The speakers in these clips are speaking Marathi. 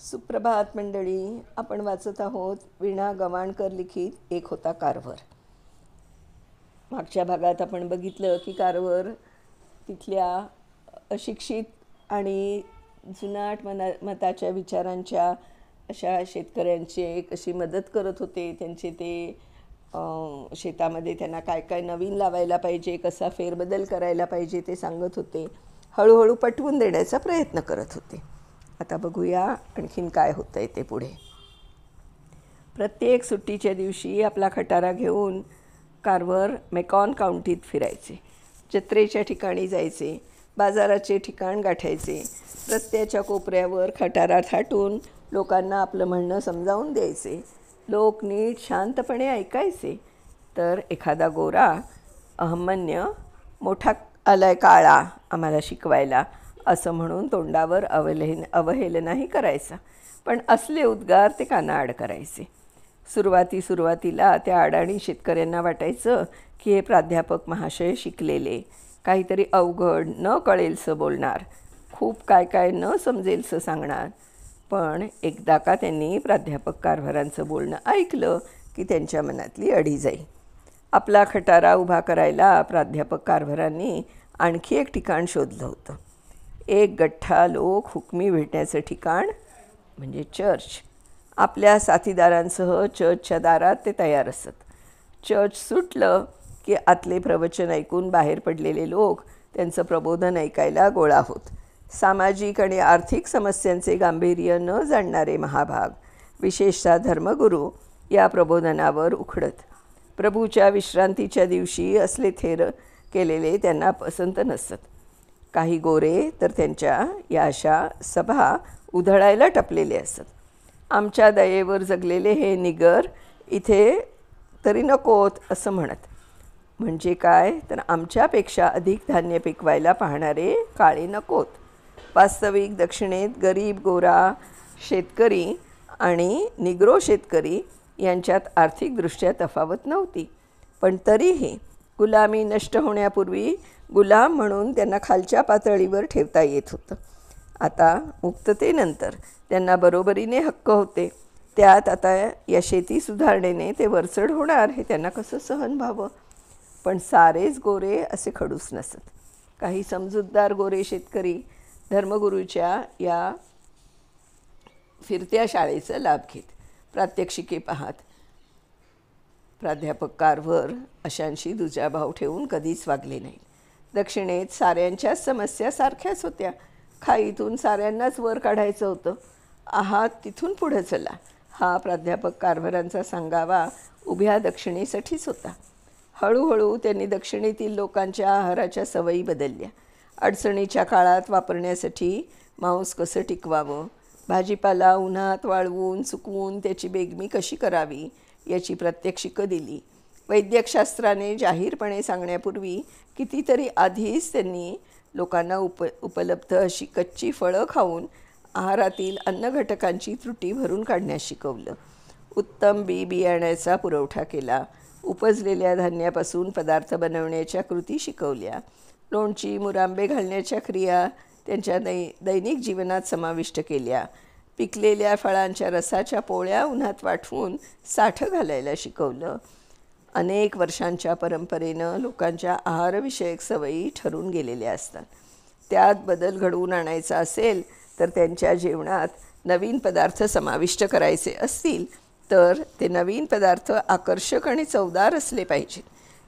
सुप्रभात मंडळी. आपण वाचत आहोत वीणा गवाणकर लिखित एक होता कारवर. मागच्या भागात आपण बघितलं की कारवर तिथल्या अशिक्षित आणि जुनाट मताच्या विचारांच्या अशा शेतकऱ्यांची कशी मदत करत होते. त्यांचे ते शेतामध्ये त्यांना काय काय नवीन लावायला पाहिजे, कसा फेरबदल करायला पाहिजे ते सांगत होते. हळूहळू पटवून देण्याचा प्रयत्न करत होते. आता बघूया आणखीन काय होतं आहे ते पुढे. प्रत्येक सुट्टीच्या दिवशी आपला खटारा घेऊन कारवर मेकॉन काउंटीत फिरायचे. जत्रेच्या ठिकाणी जायचे, बाजाराचे ठिकाण गाठायचे, रस्त्याच्या कोपऱ्यावर खटारा थाटून लोकांना आपलं म्हणणं समजावून द्यायचे. लोक नीट शांतपणे ऐकायचे. तर एखादा गोरा अहमन्य मोठा आलाय काळा आम्हाला शिकवायला असं म्हणून तोंडावर अवहेलनाही करायचा. पण असले उद्गार ते कानाआड करायचे. सुरुवातीला त्या अडाणी शेतकऱ्यांना वाटायचं की हे प्राध्यापक महाशय शिकलेले, काहीतरी अवघड न कळेलसं बोलणार, खूप काय काय न समजेलसं सांगणार. पण एकदा का त्यांनी प्राध्यापक कारभारांचं बोलणं ऐकलं की त्यांच्या मनातली अढी जाई. आपला खटारा उभा करायला प्राध्यापक कारभारांनी आणखी एक ठिकाण शोधलं होतं. एक गठ्ठा लोक हुकमी भेटण्याचं ठिकाण म्हणजे चर्च. आपल्या साथीदारांसह चर्चच्या दारात ते तयार असत. चर्च सुटलं की आतले प्रवचन ऐकून बाहेर पडलेले लोक त्यांचं प्रबोधन ऐकायला गोळा होत. सामाजिक आणि आर्थिक समस्यांचे गांभीर्य न जाणणारे महाभाग, विशेषतः धर्मगुरू, या प्रबोधनावर उखडत. प्रभूच्या विश्रांतीच्या दिवशी असले थेर केलेले त्यांना पसंत नसत. काही गोरे तर त्यांच्या या अशा सभा उधळायला टपलेले असत. आमच्या दयेवर जगलेले हे निगर इथे तरी नकोत असं म्हणत. म्हणजे काय तर आमच्यापेक्षा अधिक धान्य पिकवायला पाहणारे काळे नकोत. वास्तविक दक्षिणेत गरीब गोरा शेतकरी आणि निग्रो शेतकरी यांच्यात आर्थिकदृष्ट्या तफावत नव्हती. पण तरीही गुलामी नष्ट होण्यापूर्वी गुलाम म्हणून त्यांना खालच्या पातळीवर ठेवता येत होतं. आता मुक्ततेनंतर त्यांना बरोबरीने हक्क होते. त्यात आता या शेती सुधारणेने ते वरचढ होणार हे त्यांना कसं सहन व्हावं. पण सारेच गोरे असे खडूस नसत. काही समजूतदार गोरे शेतकरी धर्मगुरूच्या या फिरत्या शाळेचा लाभ घेत, प्रात्यक्षिके पाहत. प्राध्यापक कारवर अशांशी दुजाभाव ठेवून कधीच वागले नाहीत. दक्षिणेत साऱ्यांच्याच समस्या सारख्याच होत्या. खाईतून साऱ्यांनाच वर काढायचं होतं. आहात तिथून पुढं चला हा प्राध्यापक कारभारांचा सांगावा उभ्या दक्षिणेसाठीच होता. हळूहळू त्यांनी दक्षिणेतील लोकांच्या आहाराच्या सवयी बदलल्या. अडचणीच्या काळात वापरण्यासाठी मांस कसं टिकवावं, भाजीपाला उन्हात वाळवून सुकवून त्याची बेगमी कशी करावी याची प्रात्यक्षिकं दिली. वैद्यकशास्त्राने जाहीरपणे सांगण्यापूर्वी कितीतरी आधीच त्यांनी लोकांना उपलब्ध अशी कच्ची फळं खाऊन आहारातील अन्नघटकांची त्रुटी भरून काढण्यास शिकवलं. उत्तम बियाण्याचा पुरवठा केला. उपजलेल्या धान्यापासून पदार्थ बनवण्याच्या कृती शिकवल्या. लोणची मुरांबे घालण्याच्या क्रिया त्यांच्या दैनिक जीवनात समाविष्ट केल्या. पिकलेल्या फळांच्या रसाच्या पोळ्या उन्हात वाटवून साठं घालायला शिकवलं. अनेक वर्षांच्या परंपरेनं लोकांच्या आहारविषयक सवयी ठरून गेलेल्या असतात. त्यात बदल घडवून आणायचा असेल तर त्यांच्या जेवणात नवीन पदार्थ समाविष्ट करायचे असतील तर ते नवीन पदार्थ आकर्षक आणि चवदार असले पाहिजेत.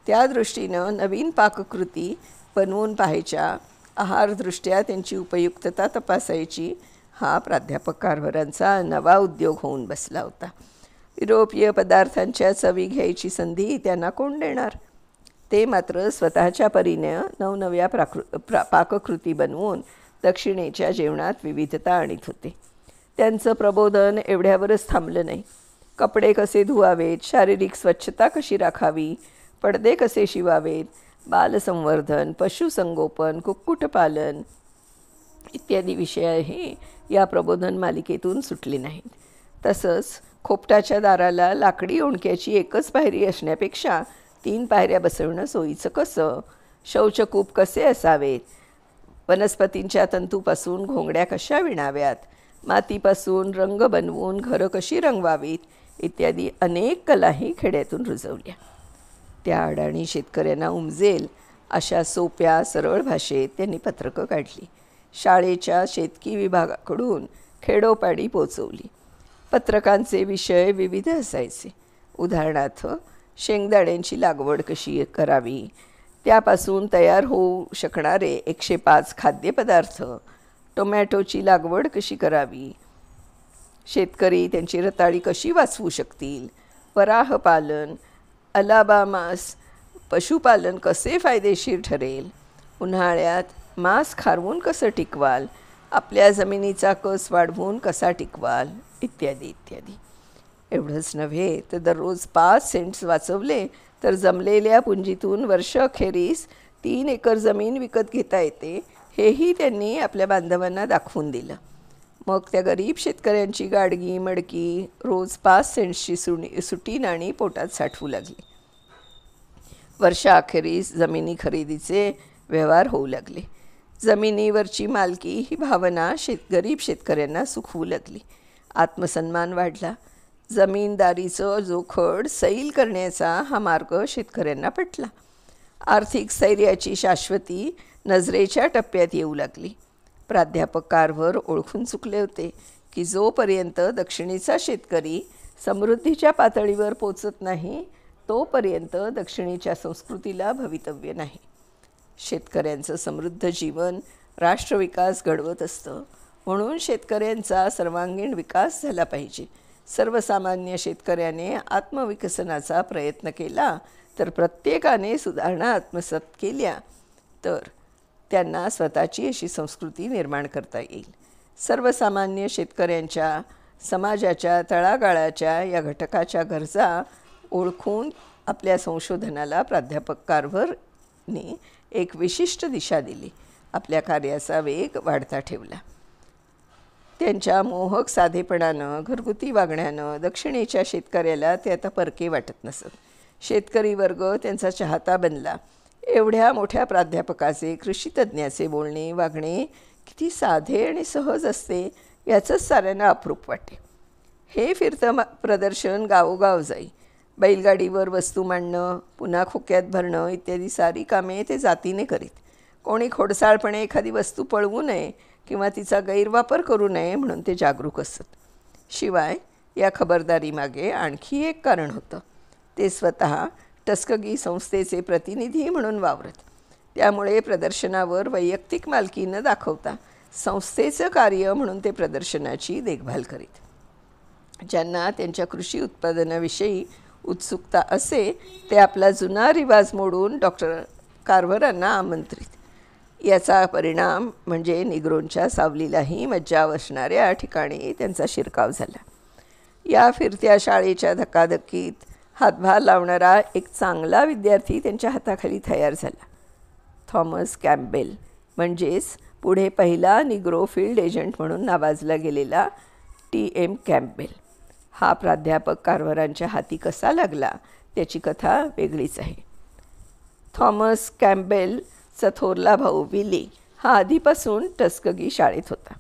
त्या दृष्टीनं नवीन पाककृती बनवून पाहायच्या, आहारदृष्ट्या त्यांची उपयुक्तता तपासायची. हा प्राध्यापक कारभारांचा नवा उद्योग होऊन बसला होता. युरोपीय पदार्थांच्या चवी घ्यायची संधी त्यांना कोण देणार. ते मात्र स्वतःच्या परीने नवनव्या पाककृती बनवून दक्षिणेच्या जेवणात विविधता आणत होते. त्यांचं प्रबोधन एवढ्यावरच थांबलं नाही. कपडे कसे धुवावेत, शारीरिक स्वच्छता कशी राखावी, पडदे कसे शिवावेत, बालसंवर्धन, पशुसंगोपन, कुक्कुटपालन इत्यादी विषयही या प्रबोधन मालिकेतून सुटले नाहीत. तसंच खोपटाच्या दाराला लाकडी ओंडक्याची एकच पायरी असण्यापेक्षा 3 पायऱ्या बसवणं सोयीचं कसं, शौचकूप कसे असावेत, वनस्पतींच्या तंतूपासून घोंगड्या कशा विणाव्यात, मातीपासून रंग बनवून घरं कशी रंगवावीत इत्यादी अनेक कलाही खेड्यातून रुजवल्या. त्या अडाणी शेतकऱ्यांना उमजेल अशा सोप्या सरळ भाषेत त्यांनी पत्रकं काढली. शाळेच्या शेतकी विभागाकडून खेडोपाडी पोचवली. पत्रकांचे विषय विविध असायचे. उदाहरणार्थ शेंगदाण्यांची लागवड कशी करावी, त्यापासून तयार होऊ शकणारे 105 खाद्यपदार्थ, टोमॅटोची लागवड कशी करावी, शेतकरी त्यांची रताळी कशी वाचवू शकतील, वराहपालन, अलाबामास पशुपालन कसे फायदेशीर ठरेल, उन्हाळ्यात मांस खारवून कसं टिकवाल, आपल्या जमिनीचा कस वाढवून कसा टिकवाल, इत्यादी इत्यादी. एवढंच नव्हे तर दररोज 5 सेंट्स वाचवले तर जमलेल्या पुंजीतून वर्षअखेरीस 3 एकर जमीन विकत घेता येते, हेही त्यांनी आपल्या बांधवांना दाखवून दिलं. मग त्या गरीब शेतकऱ्यांची गाडगी मडकी रोज 5 सेंट्सची सुटी नाणी पोटात साठवू लागली. वर्षाअखेरीस जमिनी खरेदीचे व्यवहार होऊ लागले. जमिनीवरची मालकी ही भावना गरीब शेतकऱ्यांना सुखवू लागली. आत्मसन्मान वाढला. जमीनदारीचं जोखड सैल करण्याचा हा मार्ग शेतकऱ्यांना पटला. आर्थिक स्थैर्याची शाश्वती नजरेच्या टप्प्यात येऊ लागली. प्राध्यापक कारभार ओळखून चुकले होते की जोपर्यंत दक्षिणेचा शेतकरी समृद्धीच्या पातळीवर पोचत नाही तोपर्यंत दक्षिणेच्या संस्कृतीला भवितव्य नाही. शेतकऱ्यांचं समृद्ध जीवन राष्ट्रविकास घडवत असतं. म्हणून शेतकऱ्यांचा सर्वांगीण विकास झाला पाहिजे. सर्वसामान्य शेतकऱ्याने आत्मविकसनाचा प्रयत्न केला तर प्रत्येकाने सुधारणा आत्मसात केल्या तर त्यांना स्वतःची अशी संस्कृती निर्माण करता येईल. सर्वसामान्य शेतकऱ्यांच्या समाजाच्या तळागाळाच्या या घटकाच्या गरजा ओळखून आपल्या संशोधनाला प्राध्यापक कारभारने एक विशिष्ट दिशा दिली. आपल्या कार्याचा वेग वाढता ठेवला. त्यांच्या मोहक साधेपणानं घरगुती वागण्यानं दक्षिणेच्या शेतकऱ्याला ते आता परके वाटत नसत. शेतकरी वर्ग त्यांचा चाहता बनला. एवढ्या मोठ्या प्राध्यापकाचे कृषीतज्ञाचे बोलणे वागणे किती साधे आणि सहज असते याचंच साऱ्यांना अप्रूप वाटे. हे फिरतं प्रदर्शन गावोगाव जाई. बैलगाडीवर वस्तू मांडणं, पुन्हा खोक्यात भरणं इत्यादी सारी कामे ते जातीने करीत. कोणी खोडसाळपणे एखादी वस्तू पळवू नये किंवा तिचा गैरवापर करू नये म्हणून ते जागरूक असत. शिवाय या खबरदारीमागे आणखी एक कारण होतं. ते स्वतः टस्कगी संस्थेचे प्रतिनिधी म्हणून वावरत. त्यामुळे प्रदर्शनावर वैयक्तिक मालकी न दाखवता संस्थेचं कार्य म्हणून ते प्रदर्शनाची देखभाल करीत. ज्यांना त्यांच्या कृषी उत्पादनाविषयी उत्सुकता असे ते आपला जुना रिवाज मोडून डॉक्टर कारभारांना आमंत्रित. याचा परिणाम म्हणजे निग्रोंच्या सावलीलाही मज्जा असणाऱ्या ठिकाणी त्यांचा शिरकाव झाला. या फिरत्या शाळेच्या धक्काधक्कीत हातभार लावणारा एक चांगला विद्यार्थी त्यांच्या हाताखाली तयार झाला. थॉमस कॅम्पबेल म्हणजेच पुढे पहिला निग्रो फील्ड एजंट म्हणून नावाजला गेलेला T.M. कॅम्पबेल. हा प्राध्यापक कारभारांच्या हाती कसा लागला त्याची कथा वेगळीच आहे. थॉमस कॅम्पबेलचा थोरला भाऊ विली हा आधीपासून टस्कगी शाळेत होता.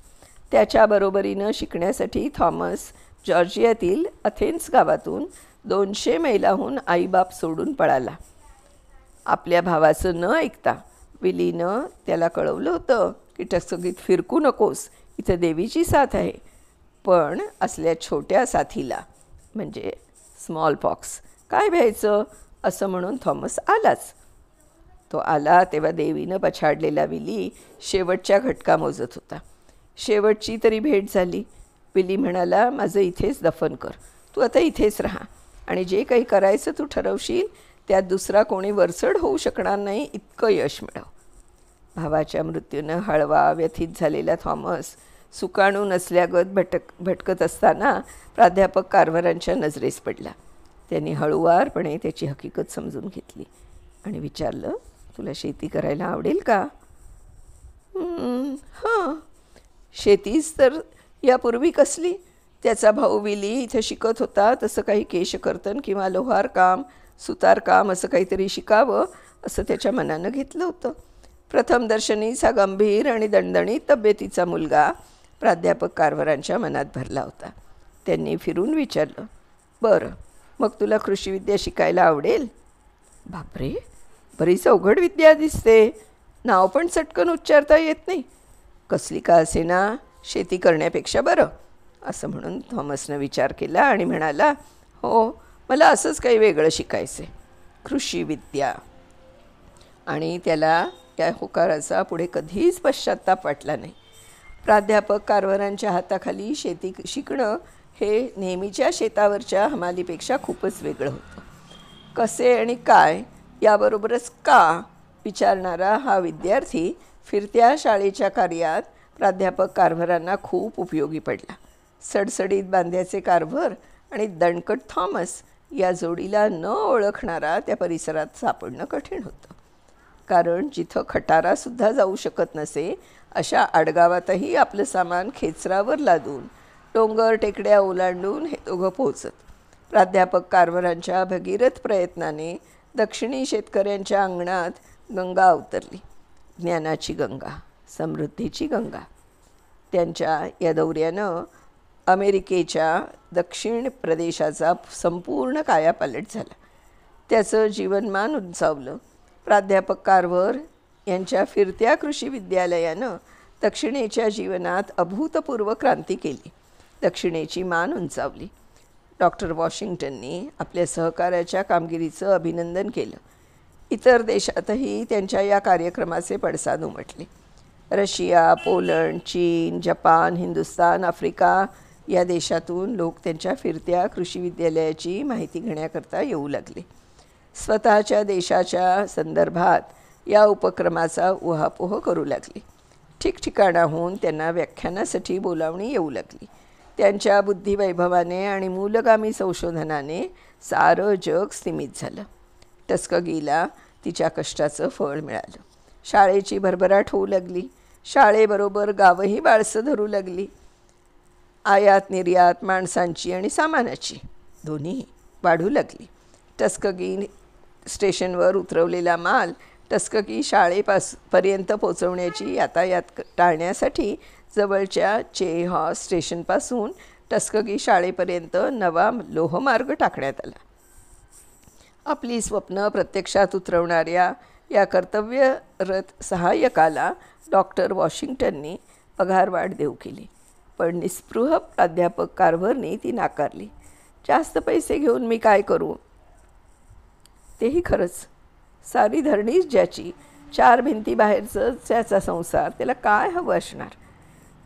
त्याच्याबरोबरीनं शिकण्यासाठी थॉमस जॉर्जियातील अथेन्स गावातून 200 मैलाहून आईबाप सोडून पळाला. आपल्या भावाचं न ऐकता विलीनं त्याला कळवलं होतं की टस्कगीत फिरकू नकोस, इथं देवीची साथ आहे. पण असल्या छोट्या साथीला म्हणजे स्मॉल पॉक्स काय भ्यायचं असं म्हणून थॉमस आलाच. तो आला तेव्हा देवीनं पछाडलेला विली शेवटच्या घटका मोजत होता. शेवटची तरी भेट झाली. विली म्हणाला, माझं इथेच दफन कर, तू आता इथेच राहा आणि जे काही करायचं तू ठरवशील त्यात दुसरा कोणी वरचढ होऊ शकणार नाही इतकं यश मिळव. भावाच्या मृत्यूनं हळवा व्यथित झालेला थॉमस सुकाणू नसल्यागत भटकत असताना प्राध्यापक कारभारांच्या नजरेस पडला. त्यांनी हळुवारपणे त्याची हकीकत समजून घेतली आणि विचारलं, तुला शेती करायला आवडेल का? हां, शेतीच तर यापूर्वी कसली. त्याचा भाऊ विली इथं शिकत होता तसं काही केशकर्तन किंवा लोहारकाम सुतारकाम असं काहीतरी शिकावं असं त्याच्या मनानं घेतलं होतं. प्रथम दर्शनीचा गंभीर आणि दणदणीत तब्येतीचा मुलगा प्राध्यापक कारभारांच्या मनात भरला होता. त्यांनी फिरून विचारलं, बरं, मग तुला कृषीविद्या शिकायला आवडेल? बापरे, बरीच अवघड विद्या दिसते. नाव पण चटकन उच्चारता येत नाही. कसली का असेना, शेती करण्यापेक्षा बरं, असं म्हणून थॉमसनं विचार केला आणि म्हणाला, हो, मला असंच काही वेगळं शिकायचं आहे, कृषीविद्या. आणि त्याला या होकाराचा पुढे कधीच पश्चात्ताप वाटला नाही. प्राध्यापक कारभारांच्या हाताखाली शेती शिकणं हे नेहमीच्या शेतावरच्या हमालीपेक्षा खूपच वेगळं होतं. कसे आणि काय याबरोबरच का विचारणारा हा विद्यार्थी फिरत्या शाळेच्या कार्यात प्राध्यापक कारभारांना खूप उपयोगी पडला. सडसडीत बांध्याचे कारभार आणि दणकट थॉमस या जोडीला न ओळखणारा त्या परिसरात सापडणं कठीण होतं. कारण जिथं खटारासुद्धा जाऊ शकत नसे अशा आडगावातही आपलं सामान खेचरावर लादून डोंगर टेकड्या ओलांडून हे दोघं पोहोचत. प्राध्यापक कारभारांच्या भगीरथ प्रयत्नाने दक्षिणी शेतकऱ्यांच्या अंगणात गंगा अवतरली. ज्ञानाची गंगा, समृद्धीची गंगा. त्यांच्या या दौऱ्यानं अमेरिकेच्या दक्षिण प्रदेशाचा संपूर्ण कायापालट झाला. त्याचं जीवनमान उंचावलं. प्राध्यापक कारभार यांच्या फिरत्या कृषी विद्यालयानं दक्षिणेच्या जीवनात अभूतपूर्व क्रांती केली. दक्षिणेची मान उंचावली. डॉक्टर वॉशिंग्टननी आपल्या सहकार्याच्या कामगिरीचं अभिनंदन केलं. इतर देशातही त्यांच्या या कार्यक्रमाचे पडसाद उमटले. रशिया, पोलंड, चीन, जपान, हिंदुस्तान, आफ्रिका या देशातून लोक त्यांच्या फिरत्या कृषी विद्यालयाची माहिती घेण्याकरता येऊ लागले. स्वतःच्या देशाच्या संदर्भात या उपक्रमाचा उहापोह करू लागले. ठिकठिकाणाहून त्यांना व्याख्यानासाठी बोलावणी येऊ लागली. त्यांच्या बुद्धिवैभवाने आणि मूलगामी संशोधनाने सारं जग स्तिमित झालं. टस्कगीला तिच्या कष्टाचं फळ मिळालं. शाळेची भरभराट होऊ लागली. शाळेबरोबर गावही बाळसं धरू लागली. आयात निर्यात माणसांची आणि सामानाची दोन्ही वाढू लागली. टस्कगी स्टेशनवर उतरवलेला माल टस्कगी शाळेपर्यंत पोचवण्याची यातायात टाळण्यासाठी जवळच्या चेहॉ स्टेशनपासून टस्कगी शाळेपर्यंत नवा लोहमार्ग टाकण्यात आला. आपली स्वप्न प्रत्यक्षात उतरवणाऱ्या या कर्तव्यरत सहाय्यकाला डॉक्टर वॉशिंग्टननी पगारवाढ देऊ केली. पण निस्पृह प्राध्यापक कारभारने ती नाकारली. जास्त पैसे घेऊन मी काय करू? तेही खरंच, सारी धरणीच ज्याची, चार भिंतीबाहेरचं त्याचा संसार, त्याला काय हवं असणार?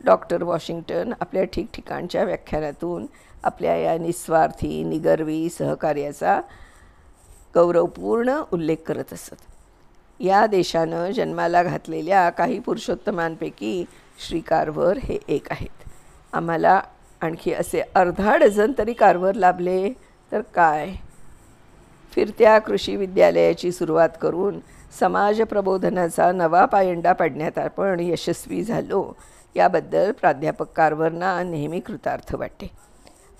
डॉक्टर वॉशिंग्टन आपल्या ठिकठिकाणच्या व्याख्यानातून आपल्या या निस्वार्थी निगर्वी सहकार्याचा गौरवपूर्ण उल्लेख करत असत. या देशानं जन्माला घातलेल्या काही पुरुषोत्तमांपैकी श्री कारभार हे एक आहेत. आम्हाला आणखी असे अर्धा डझन तरी कारभार लाभले तर काय. फिरत्या कृषी विद्यालयाची सुरुवात करून समाज प्रबोधनाचा नवा पायंडा पाडण्यात आपण यशस्वी झालो याबद्दल प्राध्यापक कारभारांना नेहमी कृतार्थ वाटते.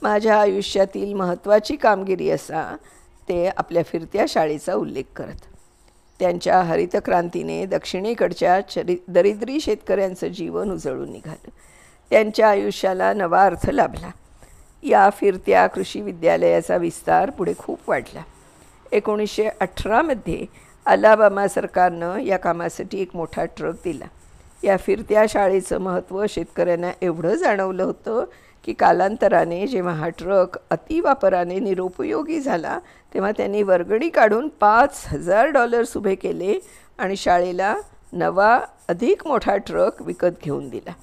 माझ्या आयुष्यातील महत्त्वाची कामगिरी असा ते आपल्या फिरत्या शाळेचा उल्लेख करत. त्यांच्या हरितक्रांतीने दक्षिणेकडच्या दरिद्री शेतकऱ्यांचं जीवन उजळून निघालं. त्यांच्या आयुष्याला नवा अर्थ लाभला. या फिरत्या कृषी विद्यालयाचा विस्तार पुढे खूप वाढला. 1918मध्ये अलाबामा सरकारनं या कामासाठी एक मोठा ट्रक दिला. या फिरत्या शाळेचं महत्त्व शेतकऱ्यांना एवढं जाणवलं होतं की कालांतराने जेव्हा हा ट्रक अतिवापराने निरुपयोगी झाला तेव्हा त्यांनी वर्गणी काढून $5,000 उभे केले आणि शाळेला नवा अधिक मोठा ट्रक विकत घेऊन दिला.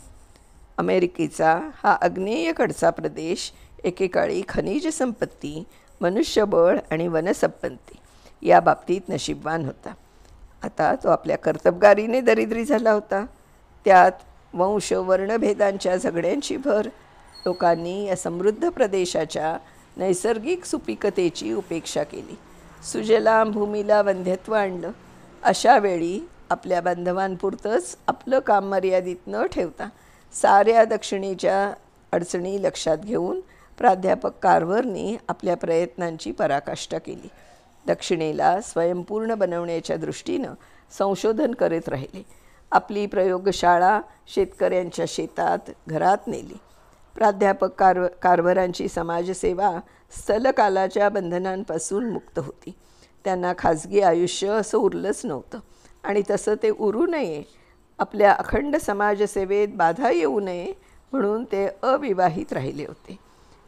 अमेरिकेचा हा आग्नेयेकडचा प्रदेश एकेकाळी खनिज संपत्ती, मनुष्यबळ आणि वनसंपत्ती या बाबतीत नशीबवान होता. आता तो आपल्या कर्तबगारीने दरिद्री झाला होता. त्यात वंश वर्णभेदांच्या झगड्यांची भर. लोकांनी या समृद्ध प्रदेशाच्या नैसर्गिक सुपीकतेची उपेक्षा केली. सुजलाम भूमीला वंध्यत्व आणलं. अशा वेळी आपल्या बांधवांपुरतंच आपलं काम मर्यादित न ठेवता साऱ्या दक्षिणेच्या अडचणी लक्षात घेऊन प्राध्यापक कारभारनी आपल्या प्रयत्नांची पराकाष्ठा केली. दक्षिणेला स्वयंपूर्ण बनवण्याच्या दृष्टीनं संशोधन करत राहिले. आपली प्रयोगशाळा शेतकऱ्यांच्या शेतात घरात नेली. प्राध्यापक कारभारांची समाजसेवा स्थलकालाच्या बंधनांपासून मुक्त होती. त्यांना खाजगी आयुष्य असं उरलंच नव्हतं आणि तसं ते उरू नये, आपल्या अखंड समाजसेवेत बाधा येऊ नये म्हणून ते अविवाहित राहिले होते.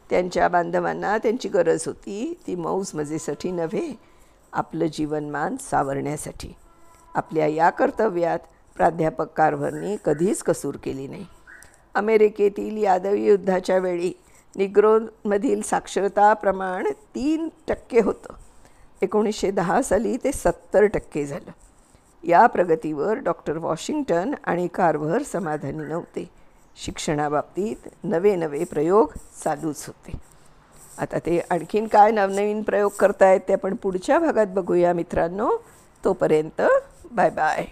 त्यांच्या बांधवांना त्यांची गरज होती ती मौज मजेसाठी नव्हे, आपलं जीवनमान सावरण्यासाठी. आपल्या या कर्तव्यात प्राध्यापक कारभारनी कधीच कसूर केली नाही. अमेरिकेतील यादवी युद्धाच्या वेळी निग्रोमधील साक्षरता प्रमाण 3% होतं. 1910 साली ते 70% झालं. या प्रगतीवर डॉक्टर वॉशिंग्टन आणि कारभार समाधानी नव्हते. शिक्षणाबाबतीत नवे नवे प्रयोग चालूच होते. आता ते आणखीन काय नवनवीन प्रयोग करतायत ते आपण पुढच्या भागात बघूया मित्रांनो. तोपर्यंत बाय बाय.